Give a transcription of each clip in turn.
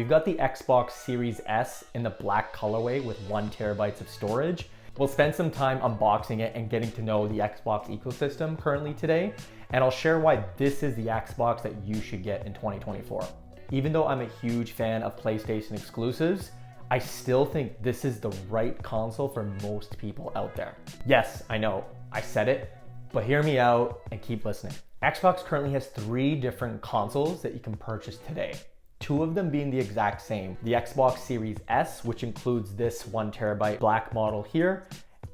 We've got the Xbox Series S in the black colorway with 1 terabyte of storage. We'll spend some time unboxing it and getting to know the Xbox ecosystem currently today, and I'll share why this is the Xbox that you should get in 2024. Even though I'm a huge fan of PlayStation exclusives, I still think this is the right console for most people out there. Yes, I know, I said it, but hear me out and keep listening. Xbox currently has 3 different consoles that you can purchase today. 2 of them being the exact same. The Xbox Series S, which includes this 1 terabyte black model here,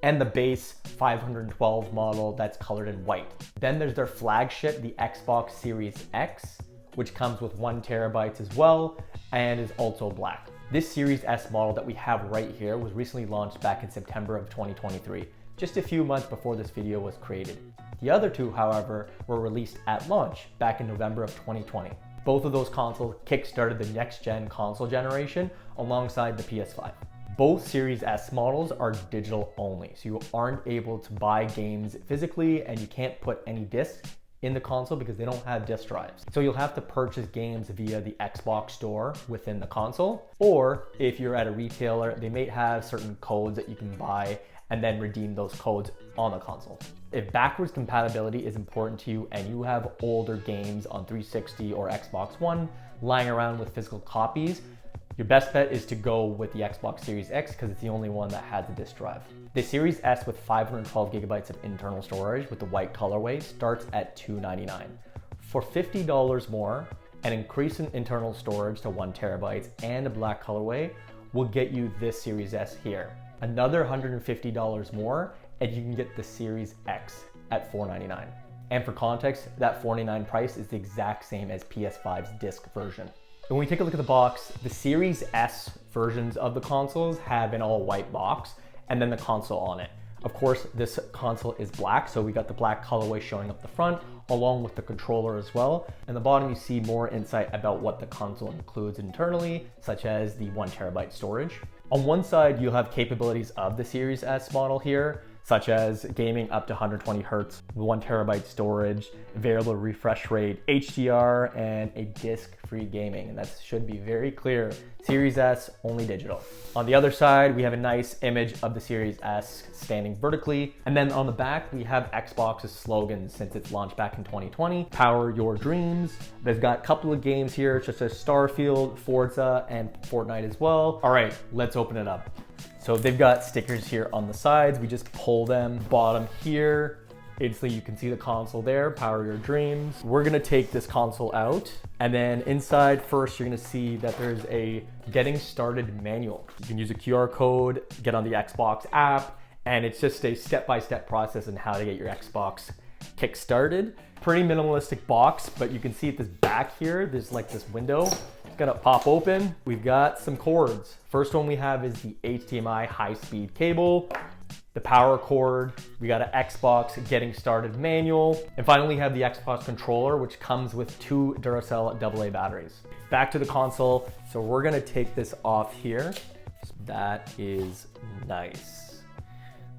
and the base 512 model that's colored in white. Then there's their flagship, the Xbox Series X, which comes with 1 terabyte as well, and is also black. This Series S model that we have right here was recently launched back in September of 2023, just a few months before this video was created. The other 2, however, were released at launch back in November of 2020. Both of those consoles kickstarted the next-gen console generation alongside the PS5. Both Series S models are digital only, so you aren't able to buy games physically and you can't put any discs in the console because they don't have disk drives. So you'll have to purchase games via the Xbox store within the console, or if you're at a retailer, they may have certain codes that you can buy and then redeem those codes on the console. If backwards compatibility is important to you and you have older games on 360 or Xbox One lying around with physical copies, your best bet is to go with the Xbox Series X because it's the only one that has a disk drive. The Series S with 512 gigabytes of internal storage with the white colorway starts at $299. For $50 more, an increase in internal storage to 1 terabyte and a black colorway will get you this Series S here. Another $150 more and you can get the Series X at $499. And for context, that $499 price is the exact same as PS5's disc version. When we take a look at the box, the Series S versions of the consoles have an all white box and then the console on it. Of course, this console is black, so we got the black colorway showing up the front along with the controller as well. And the bottom you see more insight about what the console includes internally, such as the 1 terabyte storage. On one side, you'll have capabilities of the Series S model here, such as gaming up to 120 Hertz, 1 terabyte storage, variable refresh rate, HDR, and a disc-free gaming. And that should be very clear. Series S, only digital. On the other side, we have a nice image of the Series S standing vertically. And then on the back, we have Xbox's slogan since its launch back in 2020, Power Your Dreams. They've got a couple of games here, such as Starfield, Forza, and Fortnite as well. All right, let's open it up. So they've got stickers here on the sides. We just pull them. Bottom here, instantly you can see the console there, Power Your Dreams. We're gonna take this console out, and then inside first you're gonna see that there's a getting started manual. You can use a QR code, get on the Xbox app, and it's just a step-by-step process on how to get your Xbox kick-started. Pretty minimalistic box, but you can see at this back here, there's like this window. Gonna pop open. We've got some cords. First one we have is the HDMI high-speed cable, the power cord. We got an Xbox getting started manual, and finally we have the Xbox controller, which comes with 2 Duracell AA batteries. Back to the console. So we're gonna take this off here. So that is nice.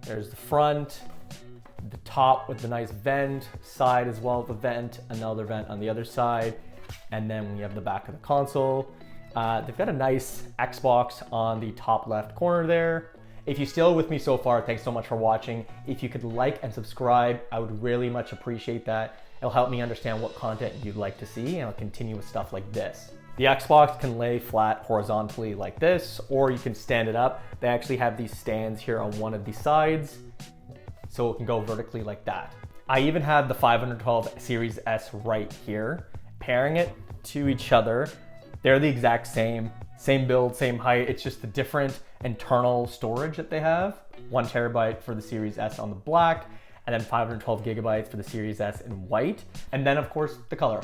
There's the front, the top with the nice vent, side as well with the vent, another vent on the other side. And then we have the back of the console. They've got a nice Xbox on the top left corner there. If you're still with me so far, thanks so much for watching. If you could like and subscribe, I would really much appreciate that. It'll help me understand what content you'd like to see, and I'll continue with stuff like this. The Xbox can lay flat horizontally like this, or you can stand it up. They actually have these stands here on one of the sides, so it can go vertically like that. I even have the 512 Series S right here. Pairing it to each other, they're the exact same build, same height. It's just the different internal storage that they have. 1 terabyte for the Series S on the black, and then 512 gigabytes for the Series S in white. And then of course the color.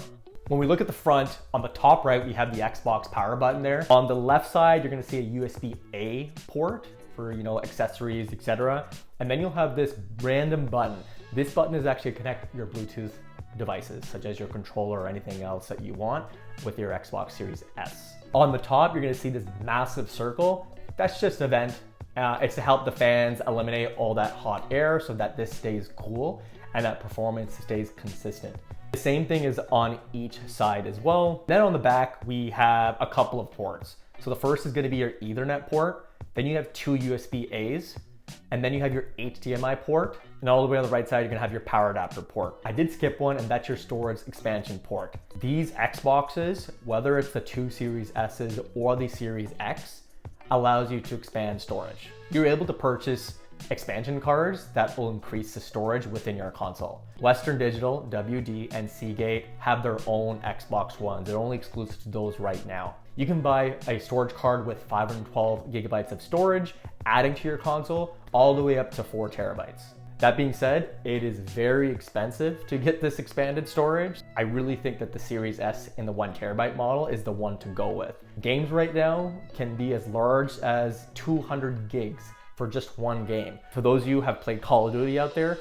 When we look at the front, on the top right, we have the Xbox power button there. On the left side, you're gonna see a USB-A port for, accessories, etc. And then you'll have this random button. This button is actually to connect your Bluetooth devices, such as your controller or anything else that you want with your Xbox Series S. On the top, you're gonna see this massive circle. That's just a vent. It's to help the fans eliminate all that hot air so that this stays cool and that performance stays consistent. The same thing is on each side as well. Then on the back, we have a couple of ports. So the first is going to be your Ethernet port. Then you have two USB-As. And then you have your HDMI port. And all the way on the right side, you're gonna have your power adapter port. I did skip one, and that's your storage expansion port. These Xboxes, whether it's the 2 Series S's or the Series X, allows you to expand storage. You're able to purchase expansion cards that will increase the storage within your console. Western Digital, WD, and Seagate have their own Xbox Ones. They're only exclusive to those right now. You can buy a storage card with 512 gigabytes of storage, adding to your console all the way up to 4 terabytes. That being said, it is very expensive to get this expanded storage. I really think that the Series S in the 1 terabyte model is the one to go with. Games right now can be as large as 200 gigs for just one game. For those of you who have played Call of Duty out there,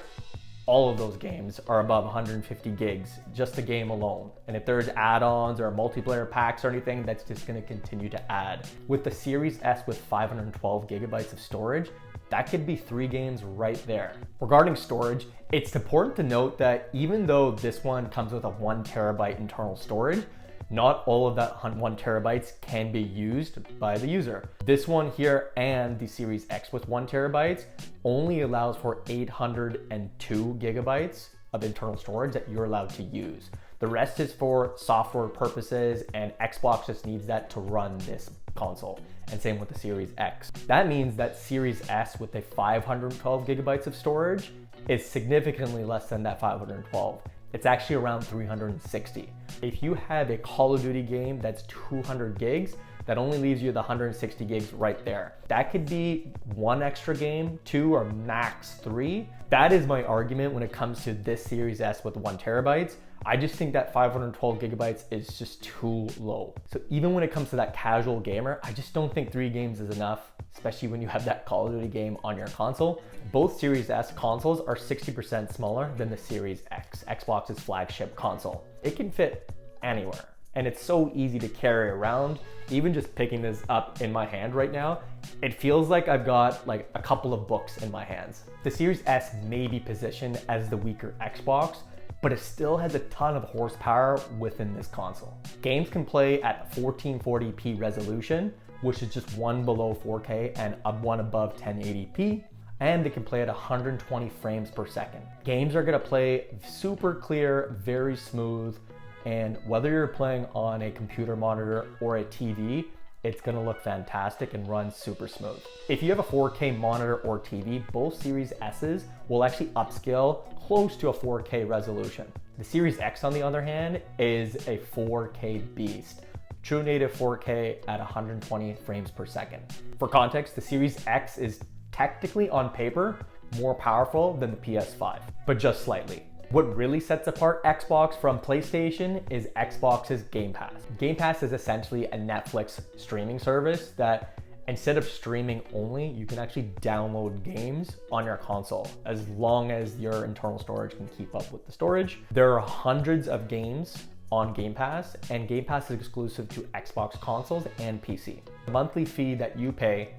all of those games are above 150 gigs, just the game alone. And if there's add-ons or multiplayer packs or anything, that's just gonna continue to add. With the Series S with 512 gigabytes of storage, that could be 3 games right there. Regarding storage, it's important to note that even though this one comes with a 1 terabyte internal storage, not all of that 1 terabytes can be used by the user. This one here and the Series X with 1 terabytes only allows for 802 gigabytes of internal storage that you're allowed to use. The rest is for software purposes, and Xbox just needs that to run this console. And same with the Series X. That means that Series S with a 512 gigabytes of storage is significantly less than that 512. It's actually around 360. If you have a Call of Duty game that's 200 gigs, that only leaves you the 160 gigs right there. That could be 1 extra game, 2 or max 3. That is my argument when it comes to this Series S with 1 terabytes. I just think that 512 gigabytes is just too low. So even when it comes to that casual gamer, I just don't think 3 games is enough, especially when you have that Call of Duty game on your console. Both Series S consoles are 60% smaller than the Series X, Xbox's flagship console. It can fit anywhere, and it's so easy to carry around. Even just picking this up in my hand right now, it feels like I've got like a couple of books in my hands. The Series S may be positioned as the weaker Xbox, but it still has a ton of horsepower within this console. Games can play at 1440p resolution, which is just one below 4K and one above 1080p, and they can play at 120 frames per second. Games are gonna play super clear, very smooth, and whether you're playing on a computer monitor or a TV, it's gonna look fantastic and run super smooth. If you have a 4K monitor or TV, both Series S's will actually upscale close to a 4K resolution. The Series X, on the other hand, is a 4K beast. True native 4K at 120 frames per second. For context, the Series X is technically on paper more powerful than the PS5, but just slightly. What really sets apart Xbox from PlayStation is Xbox's Game Pass. Game Pass is essentially a Netflix streaming service that instead of streaming only, you can actually download games on your console as long as your internal storage can keep up with the storage. There are hundreds of games on Game Pass, and Game Pass is exclusive to Xbox consoles and PC. The monthly fee that you pay,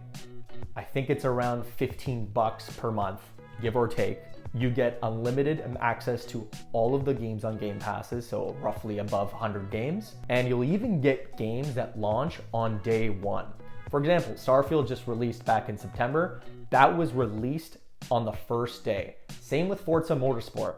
I think it's around $15 per month, give or take. You get unlimited access to all of the games on Game Passes, so roughly above 100 games. And you'll even get games that launch on day one. For example, Starfield just released back in September. That was released on the first day. Same with Forza Motorsport.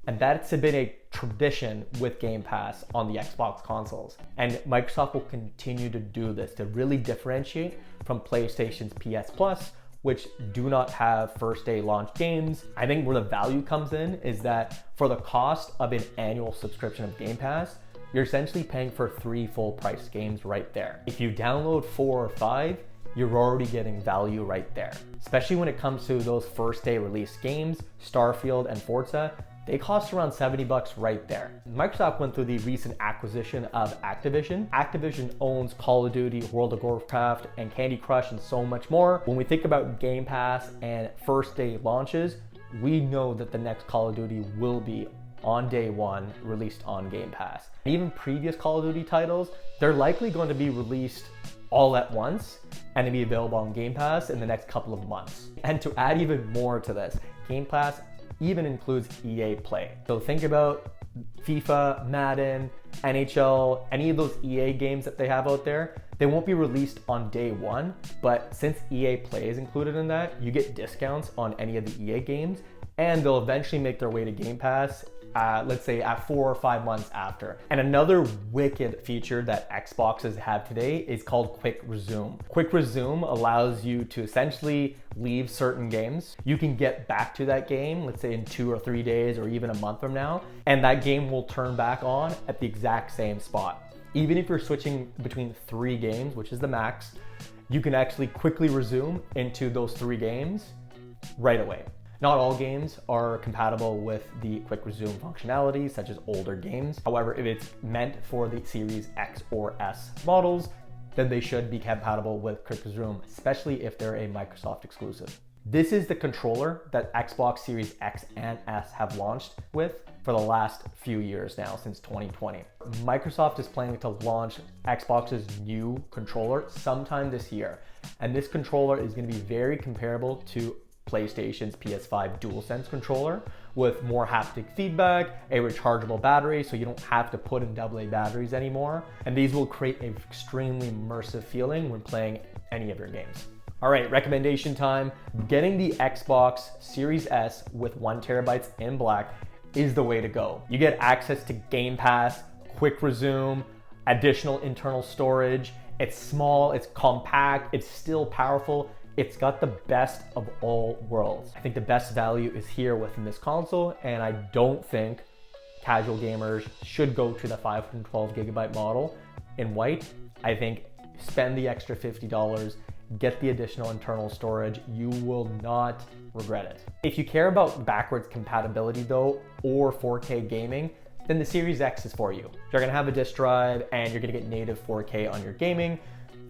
And that's been a tradition with Game Pass on the Xbox consoles. And Microsoft will continue to do this to really differentiate from PlayStation's PS Plus, which do not have first day launch games. I think where the value comes in is that for the cost of an annual subscription of Game Pass, you're essentially paying for 3 full price games right there. If you download 4 or 5, you're already getting value right there. Especially when it comes to those first day release games, Starfield and Forza, they cost around $70 right there. Microsoft went through the recent acquisition of Activision. Activision owns Call of Duty, World of Warcraft, and Candy Crush, and so much more. When we think about Game Pass and first day launches, we know that the next Call of Duty will be on day one, released on Game Pass. Even previous Call of Duty titles, they're likely going to be released all at once and to be available on Game Pass in the next couple of months. And to add even more to this, Game Pass even includes EA Play. So think about FIFA, Madden, NHL, any of those EA games that they have out there, they won't be released on day one, but since EA Play is included in that, you get discounts on any of the EA games, and they'll eventually make their way to Game Pass, let's say at 4 or 5 months after. And another wicked feature that Xboxes have today is called Quick Resume. Quick Resume allows you to essentially leave certain games. You can get back to that game, let's say in 2 or 3 days or even a month from now, and that game will turn back on at the exact same spot. Even if you're switching between 3 games, which is the max, you can actually quickly resume into those 3 games right away. Not all games are compatible with the quick resume functionality, such as older games. However, if it's meant for the Series X or S models, then they should be compatible with quick resume, especially if they're a Microsoft exclusive. This is the controller that Xbox Series X and S have launched with for the last few years now, since 2020. Microsoft is planning to launch Xbox's new controller sometime this year. And this controller is going to be very comparable to PlayStation's PS5 DualSense controller, with more haptic feedback, a rechargeable battery, so you don't have to put in AA batteries anymore. And these will create an extremely immersive feeling when playing any of your games. All right, recommendation time. Getting the Xbox Series S with 1 TB in black is the way to go. You get access to Game Pass, Quick Resume, additional internal storage. It's small, it's compact, it's still powerful. It's got the best of all worlds. I think the best value is here within this console, and I don't think casual gamers should go to the 512 gigabyte model in white. I think spend the extra $50, get the additional internal storage. You will not regret it. If you care about backwards compatibility though, or 4K gaming, then the Series X is for you. You're gonna have a disk drive and you're gonna get native 4K on your gaming.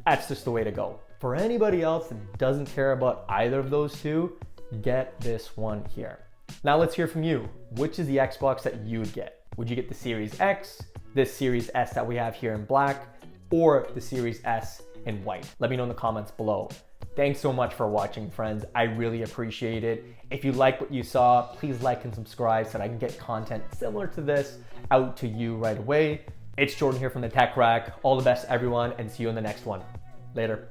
That's just the way to go. For anybody else that doesn't care about either of those two, get this one here. Now let's hear from you. Which is the Xbox that you would get? Would you get the Series X, this Series S that we have here in black, or the Series S in white? Let me know in the comments below. Thanks so much for watching, friends. I really appreciate it. If you like what you saw, please like and subscribe so that I can get content similar to this out to you right away. It's Jordan here from the Tech Rack. All the best, everyone, and see you in the next one. Later.